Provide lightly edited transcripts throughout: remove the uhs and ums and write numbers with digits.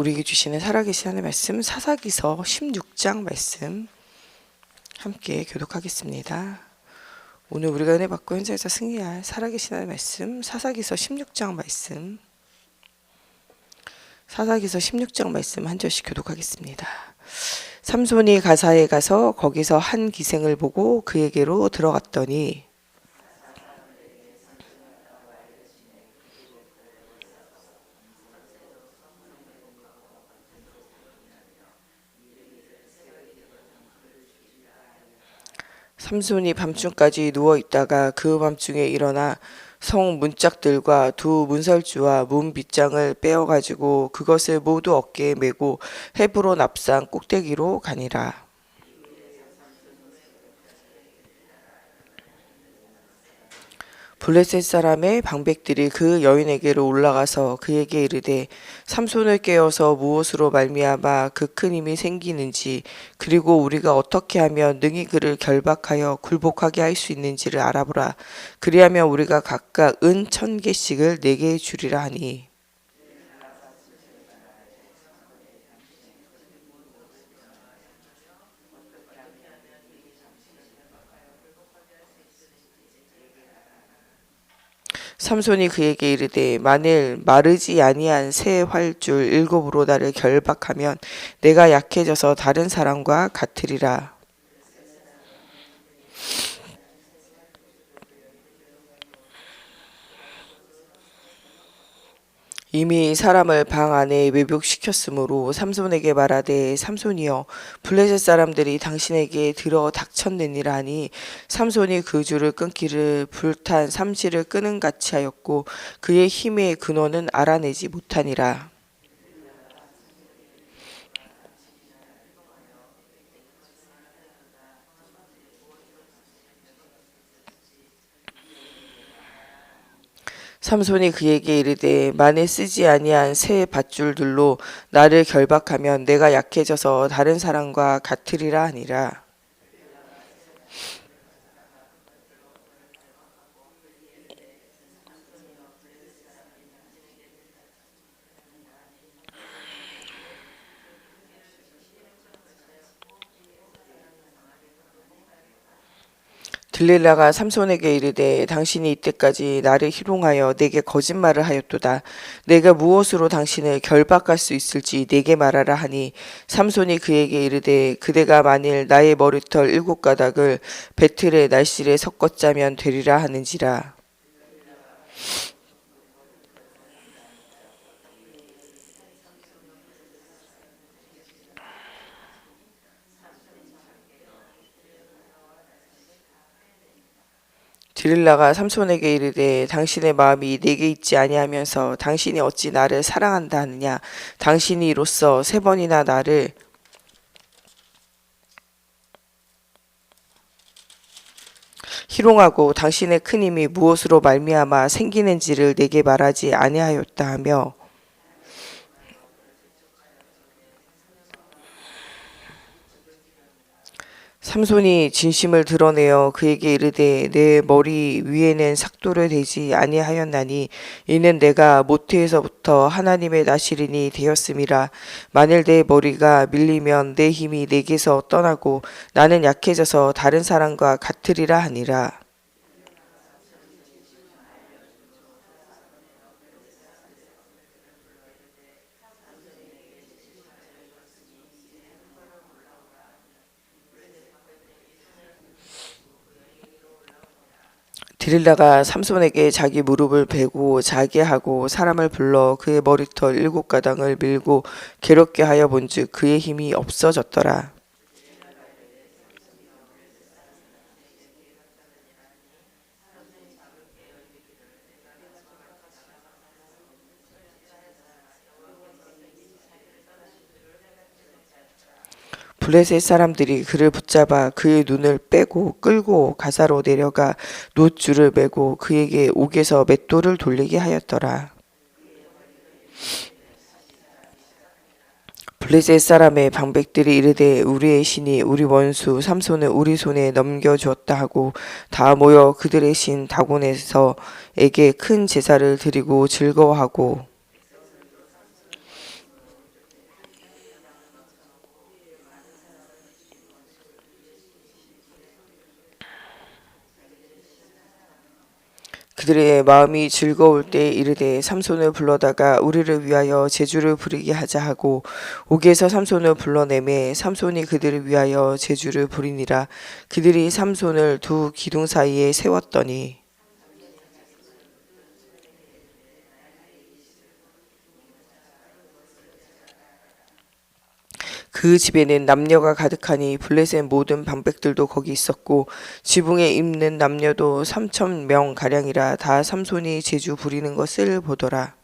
우리에게 주시는 살아계신 하나님의 말씀 사사기서 16장 말씀 함께 교독하겠습니다. 오늘 우리가 은혜 받고 현장에서 승리할 살아계신 하나님의 말씀 사사기서 16장 말씀 사사기서 16장 말씀 한 절씩 교독하겠습니다. 삼손이 가사에 가서 거기서 한 기생을 보고 그에게로 들어갔더니 삼손이 밤중까지 누워있다가 그 밤중에 일어나 성 문짝들과 두 문설주와 문 빗장을 빼어가지고 그것을 모두 어깨에 메고 헤브론 앞산 꼭대기로 가니라. 블레셋 사람의 방백들이 그 여인에게로 올라가서 그에게 이르되 삼손을 깨어서 무엇으로 말미암아 그 큰 힘이 생기는지 그리고 우리가 어떻게 하면 능히 그를 결박하여 굴복하게 할 수 있는지를 알아보라. 그리하면 우리가 각각 은 1,000개씩을 내게 주리라 하니 삼손이 그에게 이르되 만일 마르지 아니한 새 활줄 7으로 나를 결박하면 내가 약해져서 다른 사람과 같으리라. 이미 사람을 방 안에 외벽시켰으므로 삼손에게 말하되 삼손이여 블레셋 사람들이 당신에게 들어 닥쳤느니라 하니 삼손이 그 줄을 끊기를 불탄 삼시를 끄는 같이 하였고 그의 힘의 근원은 알아내지 못하니라. 삼손이 그에게 이르되 만일 쓰지 아니한 새 밧줄들로 나를 결박하면 내가 약해져서 다른 사람과 같으리라 하니라. 들릴라가 삼손에게 이르되 당신이 이때까지 나를 희롱하여 내게 거짓말을 하였도다. 내가 무엇으로 당신을 결박할 수 있을지 내게 말하라 하니 삼손이 그에게 이르되 그대가 만일 나의 머리털 7가닥을 배틀의 날실에 섞어 짜면 되리라 하는지라. 드릴라가 삼손에게 이르되 당신의 마음이 내게 있지 아니하면서 당신이 어찌 나를 사랑한다 하느냐. 당신이 이로써 3번이나 나를 희롱하고 당신의 큰 힘이 무엇으로 말미암아 생기는지를 내게 말하지 아니하였다 하며 삼손이 진심을 드러내어 그에게 이르되 내 머리 위에는 삭도를 대지 아니하였나니 이는 내가 모태에서부터 하나님의 나시린이 되었음이라. 만일 내 머리가 밀리면 내 힘이 내게서 떠나고 나는 약해져서 다른 사람과 같으리라 하니라. 드릴라가 삼손에게 자기 무릎을 베고 자게 하고 사람을 불러 그의 머리털 7가닥을 밀고 괴롭게 하여 본즉 그의 힘이 없어졌더라. 블레셋 사람들이 그를 붙잡아 그의 눈을 빼고 끌고 가사로 내려가 놋줄을 매고 그에게 옥에서 맷돌을 돌리게 하였더라. 블레셋 사람의 방백들이 이르되 우리의 신이 우리 원수 삼손을 우리 손에 넘겨주었다 하고 다 모여 그들의 신 다곤에서에게 큰 제사를 드리고 즐거워하고 그들의 마음이 즐거울 때 이르되 삼손을 불러다가 우리를 위하여 제주를 부리게 하자 하고 옥에서 삼손을 불러내매 삼손이 그들을 위하여 제주를 부리니라. 그들이 삼손을 두 기둥 사이에 세웠더니 그 집에는 남녀가 가득하니 블레셋 모든 방백들도 거기 있었고 지붕에 입는 남녀도 3,000명 가량이라. 다 삼손이 제주 부리는 것을 보더라.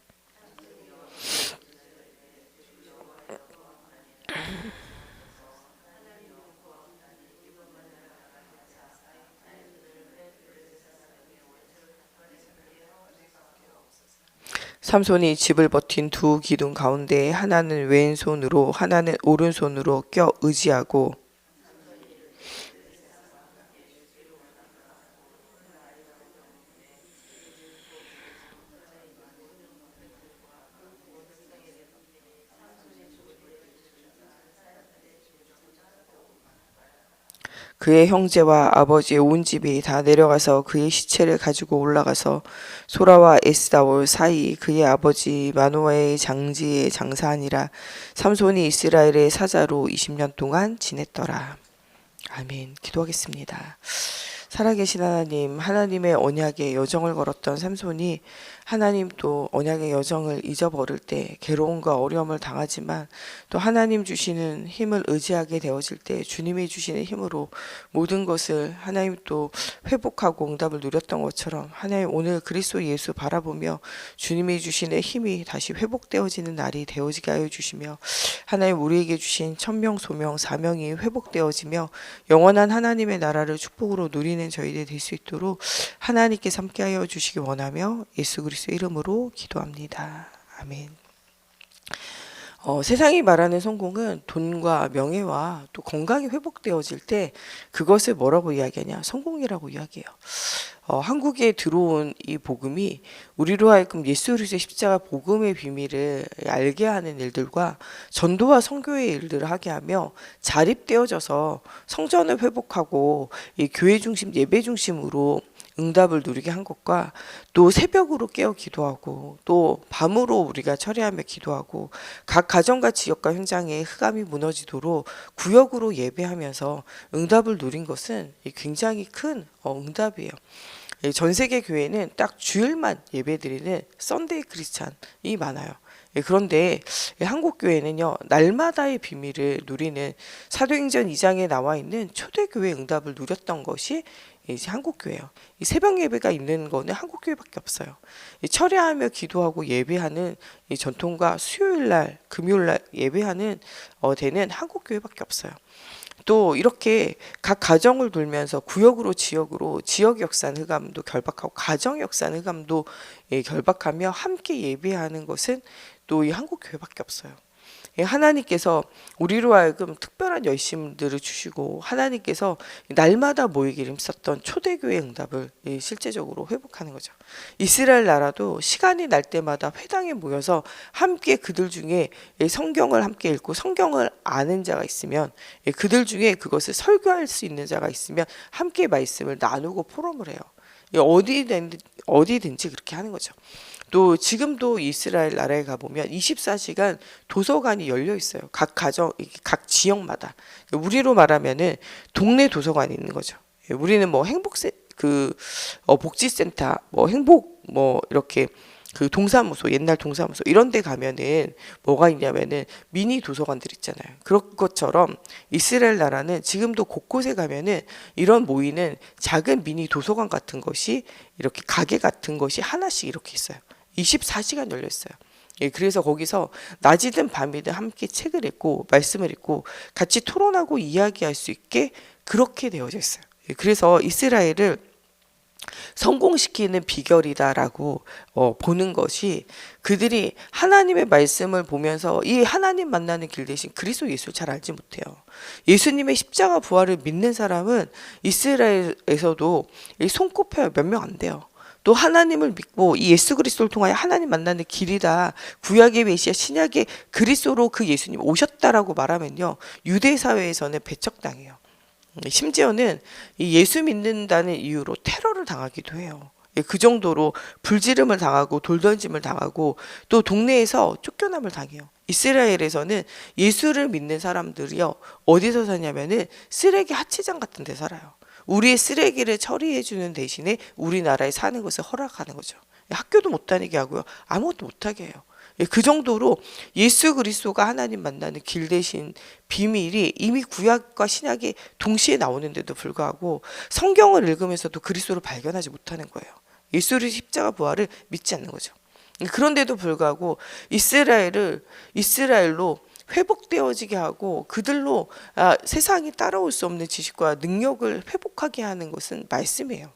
삼손이 집을 버틴 두 기둥 가운데 하나는 왼손으로 하나는 오른손으로 껴 의지하고 그의 형제와 아버지의 온 집이 다 내려가서 그의 시체를 가지고 올라가서 소라와 에스다올 사이 그의 아버지 마노아의 장지에 장사하니라. 삼손이 이스라엘의 사자로 20년 동안 지냈더라. 아멘. 기도하겠습니다. 살아계신 하나님, 하나님의 언약에 여정을 걸었던 삼손이 하나님 또 언약의 여정을 잊어버릴 때 괴로움과 어려움을 당하지만 또 하나님 주시는 힘을 의지하게 되어질 때 주님이 주시는 힘으로 모든 것을 하나님 또 회복하고 응답을 누렸던 것처럼 하나님 오늘 그리스도 예수 바라보며 주님이 주시는 힘이 다시 회복되어지는 날이 되어지게 하여 주시며 하나님 우리에게 주신 천명 소명 사명이 회복되어지며 영원한 하나님의 나라를 축복으로 누리는 저희들 될 수 있도록 하나님께서 함께하여 주시기 원하며 예수 그리스도 이름으로 기도합니다. 아멘. 세상이 말하는 성공은 돈과 명예와 또 건강이 회복되어질 때 그것을 뭐라고 이야기하냐? 성공이라고 이야기해요. 한국에 들어온 이 복음이 우리로 하여금 예수 그리스도의 십자가 복음의 비밀을 알게 하는 일들과 전도와 선교의 일들을 하게 하며 자립되어져서 성전을 회복하고 이 교회 중심 예배 중심으로 응답을 누리게 한 것과 또 새벽으로 깨어 기도하고 또 밤으로 우리가 철회하며 기도하고 각 가정과 지역과 현장에 흑암이 무너지도록 구역으로 예배하면서 응답을 누린 것은 굉장히 큰 응답이에요. 전 세계 교회는 딱 주일만 예배드리는 썬데이 크리스찬이 많아요. 그런데 한국 교회는요 날마다의 비밀을 누리는 사도행전 2장에 나와 있는 초대교회 응답을 누렸던 것이 이제 한국 교회예요. 이 새벽 예배가 있는 거는 한국 교회밖에 없어요. 철야하며 기도하고 예배하는 이 전통과 수요일 날, 금요일 날 예배하는 되는 한국 교회밖에 없어요. 또 이렇게 각 가정을 돌면서 구역으로 지역으로 지역 역산 흑암도 결박하고 가정 역산 흑암도 결박하며 함께 예배하는 것은 또 이 한국 교회밖에 없어요. 하나님께서 우리로 하여금 특별한 열심들을 주시고 하나님께서 날마다 모이기를 힘썼던 초대교회 응답을 실제적으로 회복하는 거죠. 이스라엘 나라도 시간이 날 때마다 회당에 모여서 함께 그들 중에 성경을 함께 읽고 성경을 아는 자가 있으면 그들 중에 그것을 설교할 수 있는 자가 있으면 함께 말씀을 나누고 포럼을 해요. 어디든지 그렇게 하는 거죠. 또 지금도 이스라엘 나라에 가보면 24시간 도서관이 열려 있어요. 각 가정, 각 지역마다. 우리로 말하면은 동네 도서관이 있는 거죠. 우리는 뭐 복지센터, 뭐 행복, 뭐 이렇게 그 동사무소, 옛날 동사무소 이런 데 가면은 뭐가 있냐면은 미니 도서관들 있잖아요. 그런 것처럼 이스라엘 나라는 지금도 곳곳에 가면은 이런 모이는 작은 미니 도서관 같은 것이 이렇게 가게 같은 것이 하나씩 이렇게 있어요. 24시간 열려 있어요. 그래서 거기서 낮이든 밤이든 함께 책을 읽고 말씀을 읽고 같이 토론하고 이야기할 수 있게 그렇게 되어져 있어요. 그래서 이스라엘을 성공시키는 비결이다라고 보는 것이 그들이 하나님의 말씀을 보면서 이 하나님 만나는 길 대신 그리스도 예수를 잘 알지 못해요. 예수님의 십자가 부활을 믿는 사람은 이스라엘에서도 손꼽혀요. 몇 명 안 돼요. 또 하나님을 믿고 이 예수 그리스도를 통하여 하나님 만나는 길이다. 구약의 메시아 신약의 그리스도로 그 예수님 오셨다라고 말하면요. 유대 사회에서는 배척당해요. 심지어는 이 예수 믿는다는 이유로 테러를 당하기도 해요. 그 정도로 불지름을 당하고 돌던짐을 당하고 또 동네에서 쫓겨남을 당해요. 이스라엘에서는 예수를 믿는 사람들이요, 어디서 사냐면은 쓰레기 하치장 같은 데 살아요. 우리의 쓰레기를 처리해 주는 대신에 우리나라에 사는 것을 허락하는 거죠. 학교도 못 다니게 하고요, 아무것도 못하게 해요. 그 정도로 예수 그리스도가 하나님 만나는 길 대신 비밀이 이미 구약과 신약이 동시에 나오는데도 불구하고 성경을 읽으면서도 그리스도를 발견하지 못하는 거예요. 예수의 십자가 부활을 믿지 않는 거죠. 그런데도 불구하고 이스라엘로 회복되어지게 하고 그들로 세상이 따라올 수 없는 지식과 능력을 회복하게 하는 것은 말씀이에요.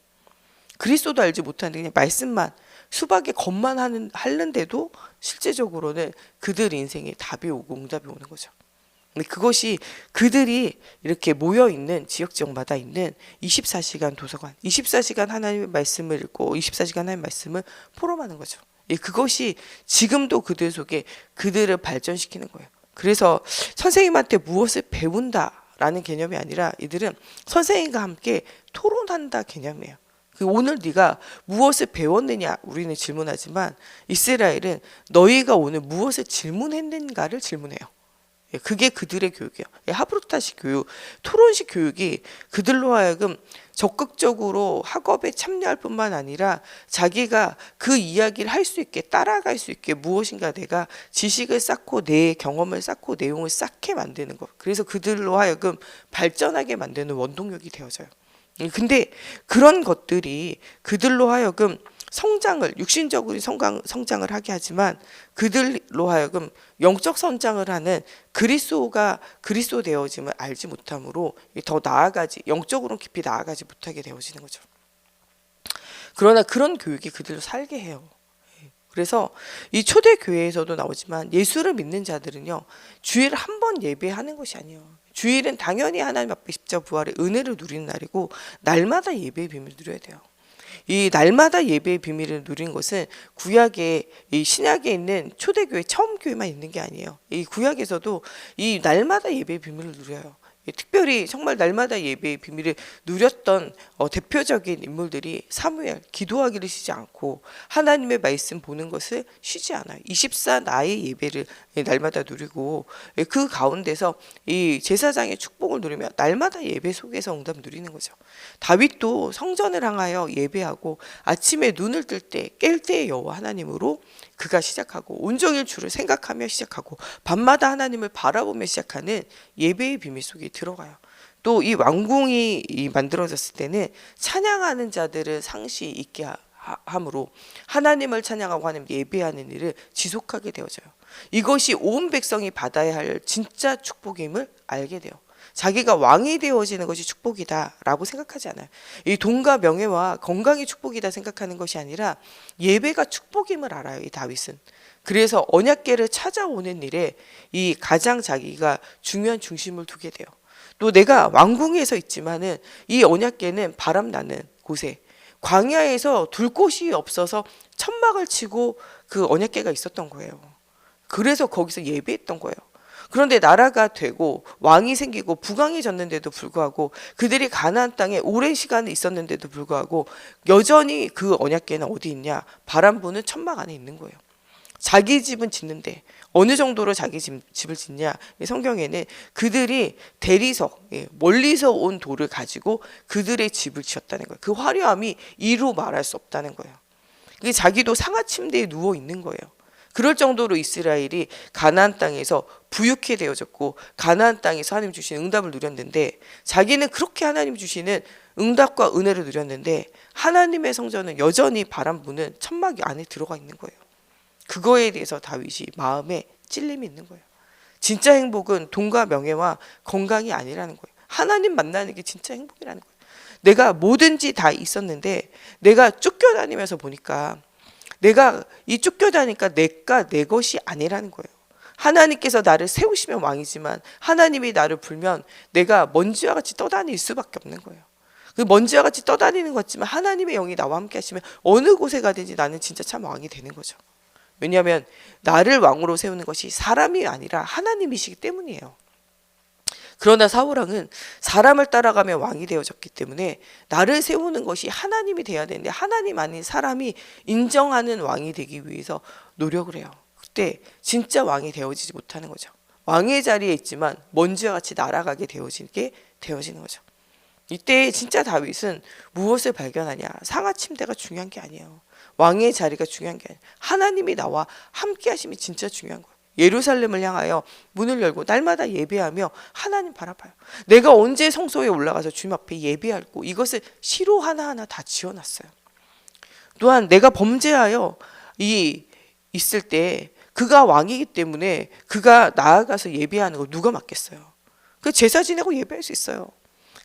그리스도도 알지 못하는데 그냥 말씀만 수박의 겉만 하는데도 실제적으로는 그들 인생에 답이 오고 응답이 오는 거죠. 근데 그것이 그들이 이렇게 모여있는 지역마다 있는 24시간 도서관, 24시간 하나님의 말씀을 읽고 24시간 하나님의 말씀을 포럼하는 거죠. 그것이 지금도 그들 속에 그들을 발전시키는 거예요. 그래서 선생님한테 무엇을 배운다라는 개념이 아니라 이들은 선생님과 함께 토론한다 개념이에요. 오늘 네가 무엇을 배웠느냐 우리는 질문하지만 이스라엘은 너희가 오늘 무엇을 질문했는가를 질문해요. 그게 그들의 교육이에요. 하브루타식 교육, 토론식 교육이 그들로 하여금 적극적으로 학업에 참여할 뿐만 아니라 자기가 그 이야기를 할 수 있게 따라갈 수 있게 무엇인가 내가 지식을 쌓고 내 경험을 쌓고 내용을 쌓게 만드는 것. 그래서 그들로 하여금 발전하게 만드는 원동력이 되어져요. 근데 그런 것들이 그들로 하여금 성장을 육신적으로 성장을 하게 하지만 그들로 하여금 영적 성장을 하는 그리스도가 그리스도 되어짐을 알지 못함으로 더 나아가지 영적으로 깊이 나아가지 못하게 되어지는 거죠. 그러나 그런 교육이 그들로 살게 해요. 그래서 이 초대교회에서도 나오지만 예수를 믿는 자들은요, 주일 한 번 예배하는 것이 아니에요. 주일은 당연히 하나님 앞에 십자가 부활의 은혜를 누리는 날이고 날마다 예배의 비밀을 누려야 돼요. 이 날마다 예배의 비밀을 누린 것은 구약에 이 신약에 있는 초대교회 처음 교회만 있는 게 아니에요. 이 구약에서도 이 날마다 예배의 비밀을 누려요. 특별히 정말 날마다 예배의 비밀을 누렸던 대표적인 인물들이 사무엘, 기도하기를 쉬지 않고 하나님의 말씀 보는 것을 쉬지 않아요. 24 나의 예배를 날마다 누리고 그 가운데서 이 제사장의 축복을 누리며 날마다 예배 속에서 응답 누리는 거죠. 다윗도 성전을 향하여 예배하고 아침에 눈을 뜰 때 깰 때의 여호와 하나님으로 그가 시작하고 온종일 주를 생각하며 시작하고 밤마다 하나님을 바라보며 시작하는 예배의 비밀 속에 들어가요. 또 이 왕궁이 만들어졌을 때는 찬양하는 자들을 상시 있게 함으로 하나님을 찬양하고 하나님 예배하는 일을 지속하게 되어져요. 이것이 온 백성이 받아야 할 진짜 축복임을 알게 돼요. 자기가 왕이 되어지는 것이 축복이다라고 생각하지 않아요. 이 돈과 명예와 건강이 축복이다 생각하는 것이 아니라 예배가 축복임을 알아요. 이 다윗은. 그래서 언약궤를 찾아오는 일에 이 가장 자기가 중요한 중심을 두게 돼요. 또 내가 왕궁에서 있지만은 이 언약궤는 바람 나는 곳에 광야에서 둘 곳이 없어서 천막을 치고 그 언약궤가 있었던 거예요. 그래서 거기서 예배했던 거예요. 그런데 나라가 되고 왕이 생기고 부강해졌는데도 불구하고 그들이 가나안 땅에 오랜 시간이 있었는데도 불구하고 여전히 그 언약궤는 어디 있냐? 바람 부는 천막 안에 있는 거예요. 자기 집은 짓는데 어느 정도로 자기 집을 짓냐? 성경에는 그들이 대리석, 멀리서 온 돌을 가지고 그들의 집을 지었다는 거예요. 그 화려함이 이루 말할 수 없다는 거예요. 자기도 상하 침대에 누워 있는 거예요. 그럴 정도로 이스라엘이 가나안 땅에서 부유케 되어졌고 가나안 땅에서 하나님 주시는 응답을 누렸는데 자기는 그렇게 하나님 주시는 응답과 은혜를 누렸는데 하나님의 성전은 여전히 바람 부는 천막 안에 들어가 있는 거예요. 그거에 대해서 다윗이 마음에 찔림이 있는 거예요. 진짜 행복은 돈과 명예와 건강이 아니라는 거예요. 하나님 만나는 게 진짜 행복이라는 거예요. 내가 뭐든지 다 있었는데 내가 쫓겨다니면서 보니까 내가 이 쫓겨다니까 내가 내 것이 아니라는 거예요. 하나님께서 나를 세우시면 왕이지만 하나님이 나를 불면 내가 먼지와 같이 떠다닐 수밖에 없는 거예요. 그 먼지와 같이 떠다니는 것 같지만 하나님의 영이 나와 함께 하시면 어느 곳에 가든지 나는 진짜 참 왕이 되는 거죠. 왜냐하면 나를 왕으로 세우는 것이 사람이 아니라 하나님이시기 때문이에요. 그러나 사울왕은 사람을 따라가며 왕이 되어졌기 때문에 나를 세우는 것이 하나님이 돼야 되는데 하나님 아닌 사람이 인정하는 왕이 되기 위해서 노력을 해요. 그때 진짜 왕이 되어지지 못하는 거죠. 왕의 자리에 있지만 먼지와 같이 날아가게 되어지는 거죠. 이때 진짜 다윗은 무엇을 발견하냐? 상하 침대가 중요한 게 아니에요. 왕의 자리가 중요한 게 아니에요. 하나님이 나와 함께 하심이 진짜 중요한 거예요. 예루살렘을 향하여 문을 열고 날마다 예배하며 하나님 바라봐요. 내가 언제 성소에 올라가서 주님 앞에 예배할고 이것을 시로 하나하나 다 지어놨어요. 또한 내가 범죄하여 있을 때 그가 왕이기 때문에 그가 나아가서 예배하는 거 누가 맡겠어요? 그 제사 지내고 예배할 수 있어요.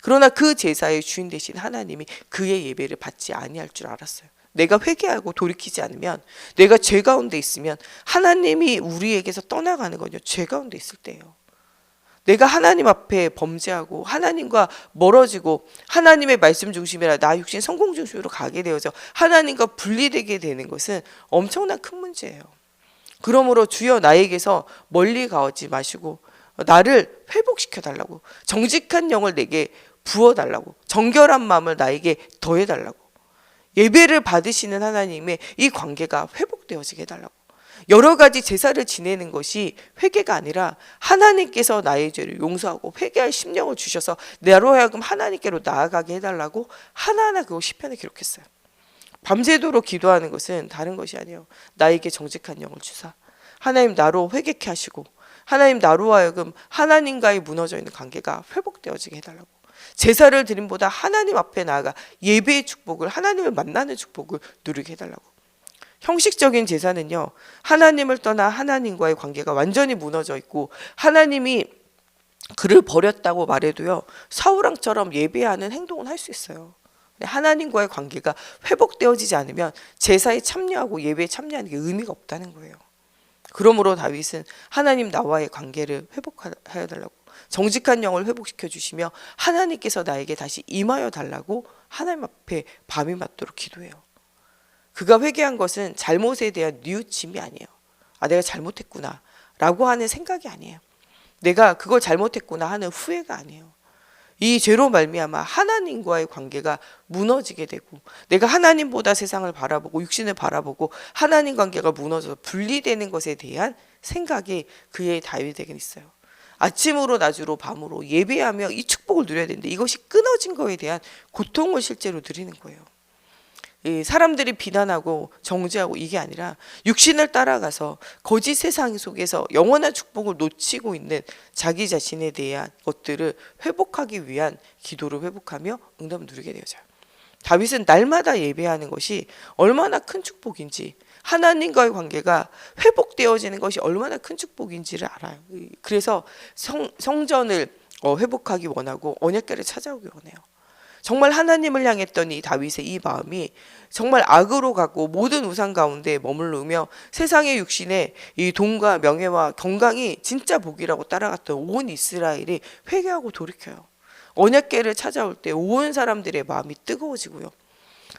그러나 그 제사의 주인 되신 하나님이 그의 예배를 받지 아니할 줄 알았어요. 내가 회개하고 돌이키지 않으면, 내가 죄 가운데 있으면 하나님이 우리에게서 떠나가는 건요, 죄 가운데 있을 때예요. 내가 하나님 앞에 범죄하고 하나님과 멀어지고 하나님의 말씀 중심이라 나 육신 성공 중심으로 가게 되어서 하나님과 분리되게 되는 것은 엄청난 큰 문제예요. 그러므로 주여 나에게서 멀리 가지 마시고 나를 회복시켜 달라고, 정직한 영을 내게 부어 달라고, 정결한 마음을 나에게 더해 달라고, 예배를 받으시는 하나님의 이 관계가 회복되어지게 해달라고. 여러 가지 제사를 지내는 것이 회개가 아니라 하나님께서 나의 죄를 용서하고 회개할 심령을 주셔서 나로 하여금 하나님께로 나아가게 해달라고 하나하나 그거 시편에 기록했어요. 밤새도록 기도하는 것은 다른 것이 아니에요. 나에게 정직한 영을 주사 하나님 나로 회개케 하시고 하나님 나로 하여금 하나님과의 무너져 있는 관계가 회복되어지게 해달라고. 제사를 드림보다 하나님 앞에 나아가 예배의 축복을, 하나님을 만나는 축복을 누리게 해달라고. 형식적인 제사는요, 하나님을 떠나 하나님과의 관계가 완전히 무너져 있고 하나님이 그를 버렸다고 말해도요, 사울왕처럼 예배하는 행동은 할 수 있어요. 하나님과의 관계가 회복되어지지 않으면 제사에 참여하고 예배에 참여하는 게 의미가 없다는 거예요. 그러므로 다윗은 하나님 나와의 관계를 회복하여 달라고, 정직한 영을 회복시켜 주시며 하나님께서 나에게 다시 임하여 달라고 하나님 앞에 밤이 맞도록 기도해요. 그가 회개한 것은 잘못에 대한 뉘우침이 아니에요. 아, 내가 잘못했구나 라고 하는 생각이 아니에요. 내가 그걸 잘못했구나 하는 후회가 아니에요. 이 죄로 말미암아 하나님과의 관계가 무너지게 되고 내가 하나님보다 세상을 바라보고 육신을 바라보고 하나님 관계가 무너져서 분리되는 것에 대한 생각이 그의 다윗에게 있어요. 아침으로 낮으로 밤으로 예배하며 이 축복을 누려야 되는데 이것이 끊어진 거에 대한 고통을 실제로 누리는 거예요. 사람들이 비난하고 정죄하고 이게 아니라 육신을 따라가서 거짓 세상 속에서 영원한 축복을 놓치고 있는 자기 자신에 대한 것들을 회복하기 위한 기도를 회복하며 응답을 누리게 되어져요. 다윗은 날마다 예배하는 것이 얼마나 큰 축복인지, 하나님과의 관계가 회복되어지는 것이 얼마나 큰 축복인지를 알아요. 그래서 성전을 회복하기 원하고 언약궤를 찾아오기 원해요. 정말 하나님을 향했던 이 다윗의 이 마음이 정말 악으로 가고 모든 우상 가운데 머무르며 세상의 육신에 이 돈과 명예와 건강이 진짜 복이라고 따라갔던 온 이스라엘이 회개하고 돌이켜요. 언약궤를 찾아올 때 온 사람들의 마음이 뜨거워지고요.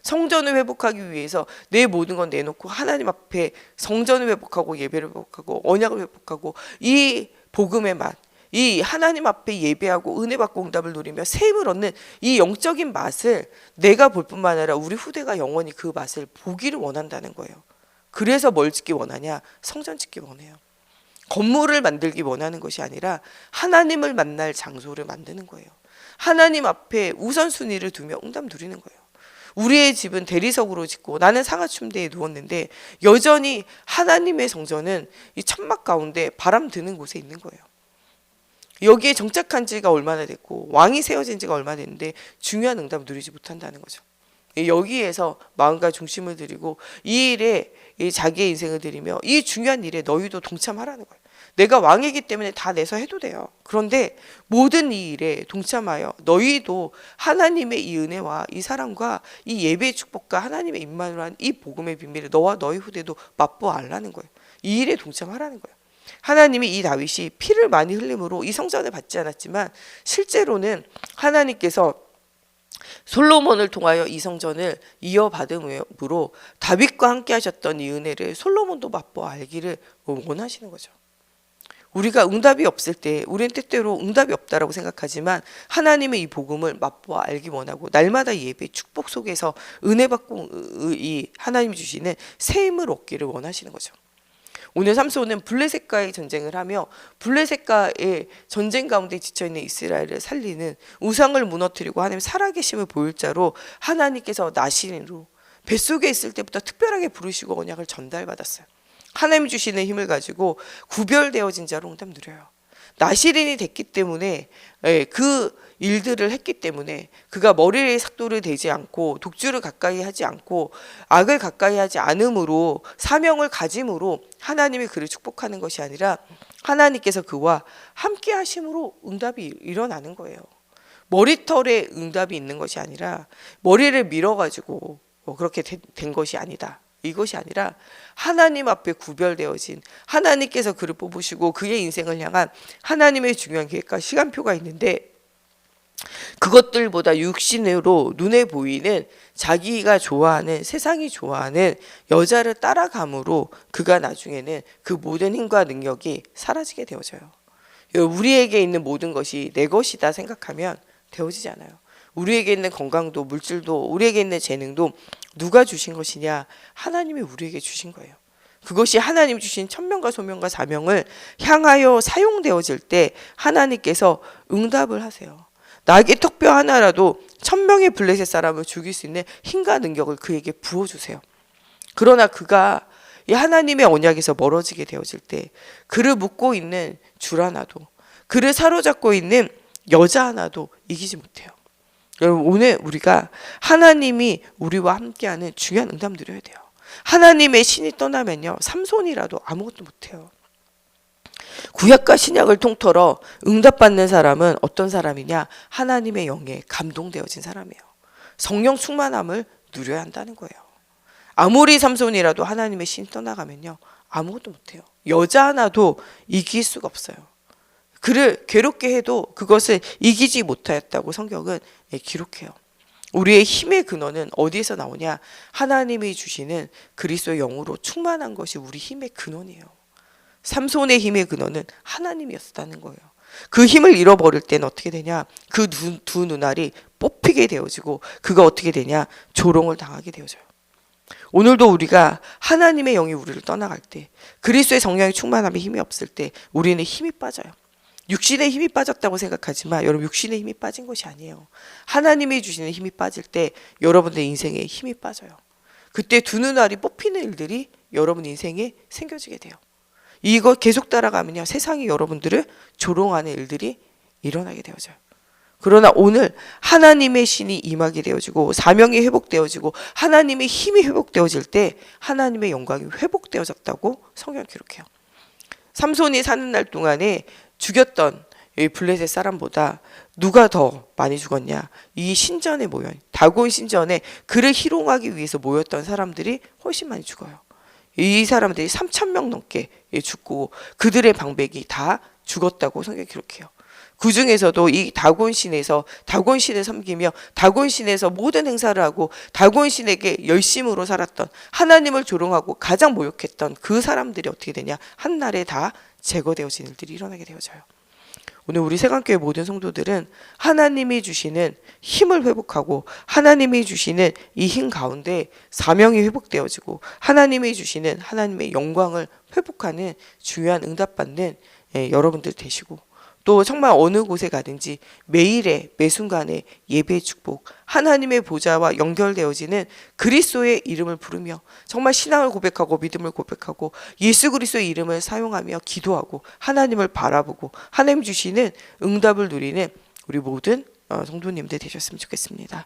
성전을 회복하기 위해서 내 모든 건 내놓고 하나님 앞에 성전을 회복하고 예배를 회복하고 언약을 회복하고 이 복음의 맛, 이 하나님 앞에 예배하고 은혜 받고 응답을 누리며 새 힘을 얻는 이 영적인 맛을 내가 볼 뿐만 아니라 우리 후대가 영원히 그 맛을 보기를 원한다는 거예요. 그래서 뭘 짓기 원하냐? 성전 짓기 원해요. 건물을 만들기 원하는 것이 아니라 하나님을 만날 장소를 만드는 거예요. 하나님 앞에 우선순위를 두며 응답 누리는 거예요. 우리의 집은 대리석으로 짓고 나는 상하침대에 누웠는데 여전히 하나님의 성전은 이 천막 가운데 바람 드는 곳에 있는 거예요. 여기에 정착한 지가 얼마나 됐고 왕이 세워진 지가 얼마나 됐는데 중요한 응답을 누리지 못한다는 거죠. 여기에서 마음과 중심을 들이고 이 일에 자기의 인생을 들이며 이 중요한 일에 너희도 동참하라는 거예요. 내가 왕이기 때문에 다 내서 해도 돼요. 그런데 모든 이 일에 동참하여 너희도 하나님의 이 은혜와 이 사랑과 이 예배의 축복과 하나님의 임만으로 한 이 복음의 비밀을 너와 너희 후대도 맛보아라는 거예요. 이 일에 동참하라는 거예요. 하나님이 이 다윗이 피를 많이 흘림으로 이 성전을 받지 않았지만 실제로는 하나님께서 솔로몬을 통하여 이 성전을 이어받음으로 다윗과 함께 하셨던 이 은혜를 솔로몬도 맛보아 알기를 원하시는 거죠. 우리가 응답이 없을 때 우리는 때때로 응답이 없다라고 생각하지만 하나님의 이 복음을 맛보아 알기 원하고 날마다 예배 축복 속에서 은혜 받고 이 하나님이 주시는 새 힘을 얻기를 원하시는 거죠. 오늘 삼손은 블레셋과의 전쟁을 하며 블레셋과의 전쟁 가운데 지쳐있는 이스라엘을 살리는 우상을 무너뜨리고 하나님 살아계심을 보일 자로 하나님께서 나시린으로 뱃속에 있을 때부터 특별하게 부르시고 언약을 전달받았어요. 하나님이 주시는 힘을 가지고 구별되어진 자로 응답 누려요. 나시린이 됐기 때문에 그 일들을 했기 때문에 그가 머리에 삭도를 대지 않고 독주를 가까이 하지 않고 악을 가까이 하지 않음으로 사명을 가짐으로 하나님이 그를 축복하는 것이 아니라 하나님께서 그와 함께 하심으로 응답이 일어나는 거예요. 머리털에 응답이 있는 것이 아니라 머리를 밀어가지고 그렇게 된 것이 아니다. 이것이 아니라 하나님 앞에 구별되어진 하나님께서 그를 뽑으시고 그의 인생을 향한 하나님의 중요한 계획과 시간표가 있는데 그것들보다 육신으로 눈에 보이는 자기가 좋아하는 세상이 좋아하는 여자를 따라감으로 그가 나중에는 그 모든 힘과 능력이 사라지게 되어져요. 우리에게 있는 모든 것이 내 것이다 생각하면 되어지지 않아요. 우리에게 있는 건강도 물질도 우리에게 있는 재능도 누가 주신 것이냐? 하나님이 우리에게 주신 거예요. 그것이 하나님 주신 천명과 소명과 사명을 향하여 사용되어질 때 하나님께서 응답을 하세요. 나에게 턱뼈 하나라도 1000명의 블레셋 사람을 죽일 수 있는 힘과 능력을 그에게 부어주세요. 그러나 그가 이 하나님의 언약에서 멀어지게 되어질 때 그를 묶고 있는 줄 하나도 그를 사로잡고 있는 여자 하나도 이기지 못해요. 여러분 오늘 우리가 하나님이 우리와 함께하는 중요한 응답 누려야 돼요. 하나님의 신이 떠나면요 삼손이라도 아무것도 못해요. 구약과 신약을 통틀어 응답받는 사람은 어떤 사람이냐? 하나님의 영에 감동되어진 사람이에요. 성령 충만함을 누려야 한다는 거예요. 아무리 삼손이라도 하나님의 신이 떠나가면요 아무것도 못해요. 여자 하나도 이길 수가 없어요. 그를 괴롭게 해도 그것을 이기지 못하였다고 성경은 기록해요. 우리의 힘의 근원은 어디에서 나오냐? 하나님이 주시는 그리스도의 영으로 충만한 것이 우리 힘의 근원이에요. 삼손의 힘의 근원은 하나님이었다는 거예요. 그 힘을 잃어버릴 때는 어떻게 되냐? 그 두 눈알이 뽑히게 되어지고 그가 어떻게 되냐? 조롱을 당하게 되어져요. 오늘도 우리가 하나님의 영이 우리를 떠나갈 때 그리스도의 성령의 충만함에 힘이 없을 때 우리는 힘이 빠져요. 육신의 힘이 빠졌다고 생각하지만 여러분 육신의 힘이 빠진 것이 아니에요. 하나님이 주시는 힘이 빠질 때 여러분의 인생에 힘이 빠져요. 그때 두 눈알이 뽑히는 일들이 여러분 인생에 생겨지게 돼요. 이거 계속 따라가면요 세상이 여러분들을 조롱하는 일들이 일어나게 되어져요. 그러나 오늘 하나님의 신이 임하게 되어지고 사명이 회복되어지고 하나님의 힘이 회복되어질 때 하나님의 영광이 회복되어졌다고 성경이 기록해요. 삼손이 사는 날 동안에 죽였던 이 블레셋 사람보다 누가 더 많이 죽었냐? 이 신전에 모여 다곤 신전에 그를 희롱하기 위해서 모였던 사람들이 훨씬 많이 죽어요. 이 사람들이 3000명 넘게 죽고 그들의 방백이 다 죽었다고 성경이 기록해요. 그 중에서도 이 다곤신에서 다곤신을 섬기며 다곤신에서 모든 행사를 하고 다곤신에게 열심으로 살았던 하나님을 조롱하고 가장 모욕했던 그 사람들이 어떻게 되냐? 한날에 다 제거되어진 일들이 일어나게 되어져요. 오늘 우리 새감교회 모든 성도들은 하나님이 주시는 힘을 회복하고 하나님이 주시는 이 힘 가운데 사명이 회복되어지고 하나님이 주시는 하나님의 영광을 회복하는 중요한 응답받는 여러분들 되시고 또 정말 어느 곳에 가든지 매일의 매순간의 예배의 축복 하나님의 보좌와 연결되어지는 그리스도의 이름을 부르며 정말 신앙을 고백하고 믿음을 고백하고 예수 그리스도의 이름을 사용하며 기도하고 하나님을 바라보고 하나님 주시는 응답을 누리는 우리 모든 성도님들 되셨으면 좋겠습니다.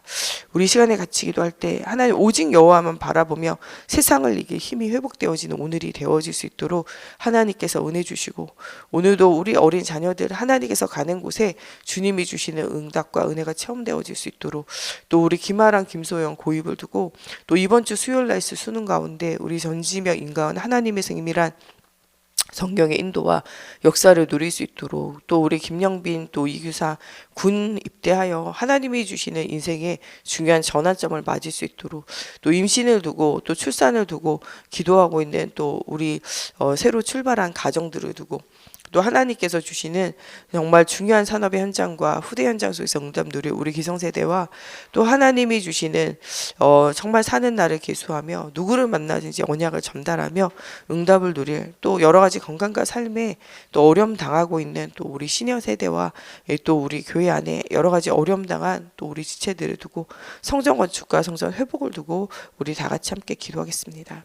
우리 시간에 같이 기도할 때 하나님 오직 여호와만 바라보며 세상을 이길 힘이 회복되어지는 오늘이 되어질 수 있도록 하나님께서 은혜 주시고 오늘도 우리 어린 자녀들 하나님께서 가는 곳에 주님이 주시는 응답과 은혜가 체험되어질 수 있도록 또 우리 김아랑 김소영 고입을 두고 또 이번 주 수요일 날 수능 가운데 우리 전지명 인가은 하나님의 생명이란 성경의 인도와 역사를 누릴 수 있도록 또 우리 김영빈 또 이규사 군 입대하여 하나님이 주시는 인생의 중요한 전환점을 맞을 수 있도록 또 임신을 두고 또 출산을 두고 기도하고 있는 또 우리 새로 출발한 가정들을 두고 또 하나님께서 주시는 정말 중요한 산업의 현장과 후대 현장 속에서 응답 누릴 우리 기성세대와 또 하나님이 주시는 정말 사는 날을 계수하며 누구를 만나든지 언약을 전달하며 응답을 누릴 또 여러 가지 건강과 삶에 또 어려움 당하고 있는 또 우리 시니어 세대와 또 우리 교회 안에 여러 가지 어려움 당한 또 우리 지체들을 두고 성전 건축과 성전 회복을 두고 우리 다 같이 함께 기도하겠습니다.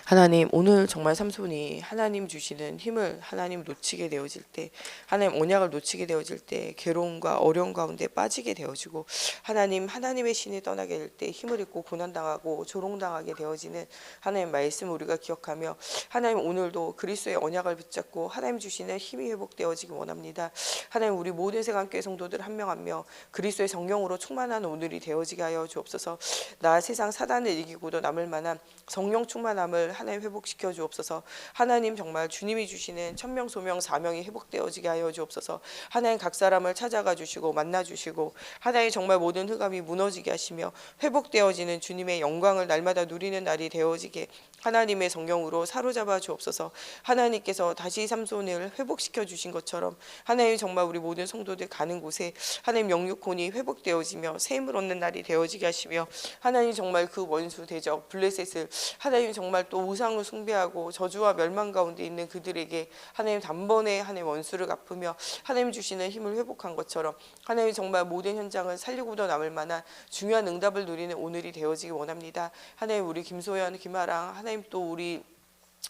하나님, 오늘 정말 삼손이 하나님 주시는 힘을 하나님 놓치게 되어질 때, 하나님 언약을 놓치게 되어질 때 괴로움과 어려움 가운데 빠지게 되어지고, 하나님의 신이 떠나게 될 때 힘을 잃고 고난당하고 조롱당하게 되어지는 하나님 말씀 우리가 기억하며, 하나님 오늘도 그리스도의 언약을 붙잡고 하나님 주시는 힘이 회복되어지기 원합니다. 하나님, 우리 모든 세관교회 성도들 한 명 한 명 그리스도의 성령으로 충만한 오늘이 되어지게 하여 주옵소서. 나 세상 사단을 이기고도 남을 만한 성령 충만함을 하나님 회복시켜 주옵소서. 하나님, 정말 주님이 주시는 천명 소명 사명이 회복되어지게 하여 주옵소서. 하나님, 각 사람을 찾아가 주시고 만나 주시고, 하나님 정말 모든 흑암이 무너지게 하시며 회복되어지는 주님의 영광을 날마다 누리는 날이 되어지게 하나님의 성령으로 사로잡아 주옵소서. 하나님께서 다시 삼손을 회복시켜 주신 것처럼 하나님 정말 우리 모든 성도들 가는 곳에 하나님 영육혼이 회복되어지며 새 힘을 얻는 날이 되어지게 하시며, 하나님 정말 그 원수 대적 블레셋을 하나님 정말 또 우상을 숭배하고 저주와 멸망 가운데 있는 그들에게 하나님 단번에 하나님 원수를 갚으며 하나님 주시는 힘을 회복한 것처럼 하나님 정말 모든 현장을 살리고도 남을 만한 중요한 응답을 누리는 오늘이 되어지기 원합니다. 하나님, 우리 김소연, 김아랑, 하나님 또 우리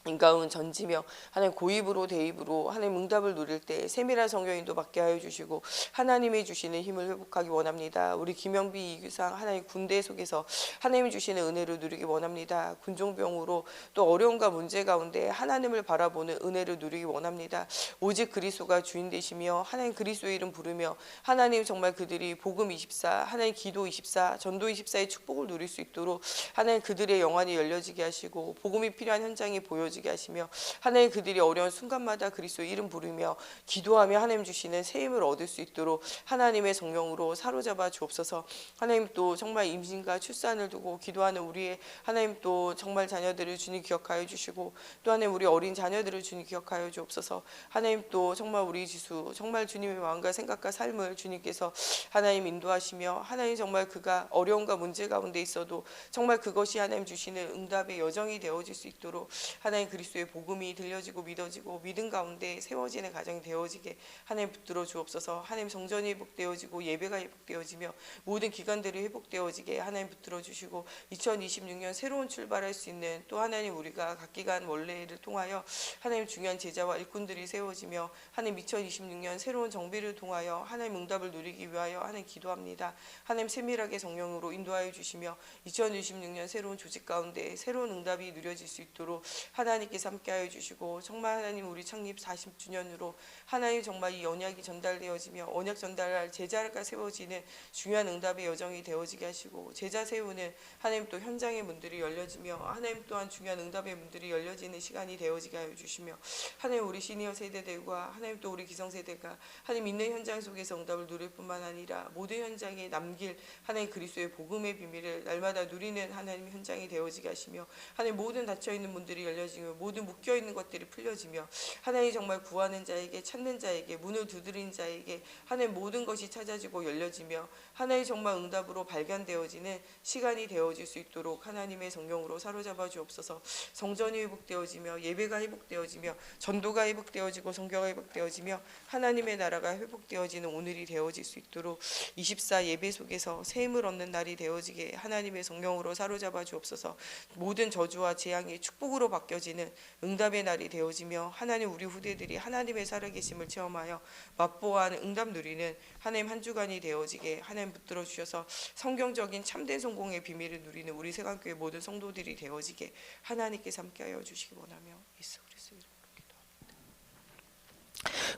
인가은 전지명 하나님 고입으로 대입으로 하나님 응답을 누릴 때 세밀한 성령인도 받게 하여 주시고 하나님이 주시는 힘을 회복하기 원합니다. 우리 김영비 이규상 하나님 군대 속에서 하나님이 주시는 은혜를 누리기 원합니다. 군종병으로 또 어려움과 문제 가운데 하나님을 바라보는 은혜를 누리기 원합니다. 오직 그리스도가 주인 되시며 하나님 그리스도의 이름 부르며 하나님 정말 그들이 복음 24 하나님 기도 24 전도 24의 축복을 누릴 수 있도록 하나님 그들의 영안이 열려지게 하시고 복음이 필요한 현장이 보여지게 하시며 하나님 그들이 어려운 순간마다 그리스도의 이름 부르며 기도하며 하나님 주시는 새 힘을 얻을 수 있도록 하나님의 성령으로 사로잡아 주옵소서. 하나님 또 정말 임신과 출산을 두고 기도하는 우리의 하나님 또 정말 자녀들을 주님 기억하여 주시고 또 하나님 우리 어린 자녀들을 주님 기억하여 주옵소서. 하나님 또 정말 우리 지수 정말 주님의 마음과 생각과 삶을 주님께서 하나님 인도하시며 하나님 정말 그가 어려움과 문제 가운데 있어도 정말 그것이 하나님 주시는 응답의 여정이 되어질 수 있도록 하나님 그리스도의 복음이 들려지고 믿어지고 믿음 가운데 세워지는 가정이 되어지게 하나님 붙들어 주옵소서. 하나님 성전이 회복되어지고 예배가 회복되어지며 모든 기관들이 회복되어지게 하나님 붙들어 주시고 2026년 새로운 출발할 수 있는 또 하나님 우리가 각 기관 원래를 통하여 하나님 중요한 제자와 일꾼들이 세워지며 하나님 2026년 새로운 정비를 통하여 하나님 응답을 누리기 위하여 하나님 기도합니다. 하나님 세밀하게 성령으로 인도하여 주시며 2026년 새로운 조직 가운데 새로운 응답이 누려질 수 있도록 하나님께서 함께하여 주시고 정말 하나님 우리 창립 40주년으로 하나님 정말 이 언약이 전달되어지며 언약 전달할 제자가 세워지는 중요한 응답의 여정이 되어지게 하시고 제자 세우는 하나님 또 현장의 문들이 열려지며 하나님 또한 중요한 응답의 문들이 열려지는 시간이 되어지게 하여 주시며 하나님 우리 시니어 세대들과 하나님 또 우리 기성세대가 하나님 있는 현장 속에서 응답을 누릴 뿐만 아니라 모든 현장에 남길 하나님 그리스도의 복음의 비밀을 날마다 누리는 하나님 현장이 되어지게 하시며 하나님 모든 닫혀있는 문들이 열려지며 모든 묶여있는 것들이 풀려지며 하나님 정말 구하는 자에게 찾는 자에게 문을 두드린 자에게 하나님 모든 것이 찾아지고 열려지며 하나님 정말 응답으로 발견되어지는 시간이 되어질 수 있도록 하나님의 성령으로 사로잡아 주옵소서. 성전이 회복되어지며 예배가 회복되어지며 전도가 회복되어지고 성교가 회복되어지며 하나님의 나라가 회복되어지는 오늘이 되어질 수 있도록 24 예배 속에서 새 힘을 얻는 날이 되어지게 하나님의 성령으로 사로잡아 주옵소서. 모든 저주와 재앙이 축복으로 바뀌어지는 응답의 날이 되어지며 하나님 우리 후대들이 하나님의 살아계심을 체험하여 맛보아하는 응답 누리는 하나님 한 주간이 되어지게 하나님 붙들어 주셔서 성경적인 참된 성공의 비밀을 누리는 우리 세관교회 모든 성도들이 되어지게 하나님께서 함께하여 주시기 원하며 예수 그리스도 이름으로 기도합니다.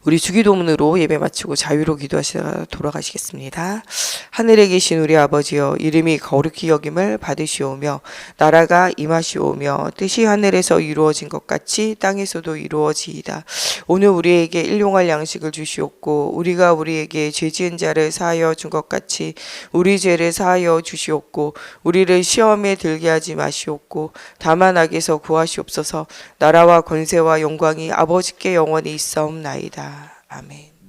우리 주기도문으로 예배 마치고 자유로 기도하시다가 돌아가시겠습니다. 하늘에 계신 우리 아버지여, 이름이 거룩히 여김을 받으시오며 나라가 임하시오며 뜻이 하늘에서 이루어진 것 같이 땅에서도 이루어지이다. 오늘 우리에게 일용할 양식을 주시옵고 우리가 우리에게 죄 지은 자를 사하여 준 것 같이 우리 죄를 사하여 주시옵고 우리를 시험에 들게 하지 마시옵고 다만 악에서 구하시옵소서. 나라와 권세와 영광이 아버지께 영원히 있사옵나이다. 아멘.